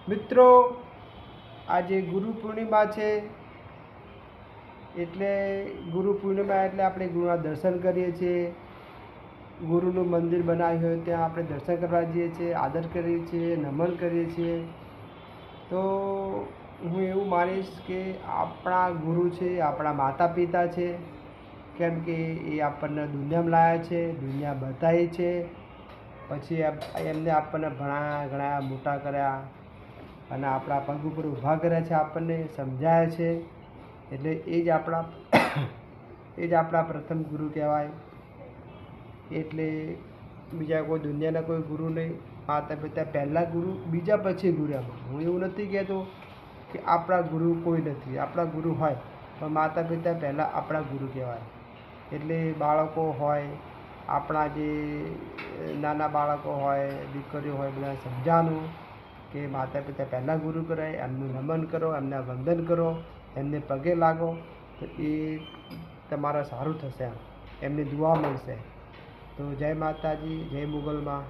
મિત્રો, આજે ગુરુ પૂર્ણિમા છે, એટલે ગુરુ પૂર્ણિમા એટલે આપણે ગુરુના દર્શન કરીએ છીએ. ગુરુનું મંદિર બનાવ્યું હોય ત્યાં આપણે દર્શન કરવા જઈએ છીએ, આદર કરીએ છીએ, નમન કરીએ છીએ. તો હું એવું માનીશ કે આપણા ગુરુ છે, આપણા માતા પિતા છે, કેમ કે એ આપણને દુનિયામાં લાવ્યા છે, દુનિયા બતાવી છે. પછી એમને આપણને ઘણા મોટા કર્યા અને આપણા પગ ઉપર ઊભા કર્યા છે, આપણને સમજાયા છે. એટલે એ જ આપણા પ્રથમ ગુરુ કહેવાય. એટલે બીજા કોઈ દુનિયાના કોઈ ગુરુ નહીં. માતા પિતા પહેલાં ગુરુ, બીજા પછી ગુરુ. એમ હું એવું નથી કહેતો કે આપણા ગુરુ કોઈ નથી. આપણા ગુરુ હોય પણ માતા પિતા પહેલાં આપણા ગુરુ કહેવાય. એટલે બાળકો હોય, આપણા જે નાના બાળકો હોય, દીકરીઓ હોય, બધાને સમજાવવાનું કે માતા પિતા પહેલાં ગુરુ કરાય, એમનું નમન કરો, એમને વંદન કરો, એમને પગે લાગો, તો એ તમારે સારું થશે. એમની દુઆ મળશે. તો જય માતાજી, જય મુગલમાં.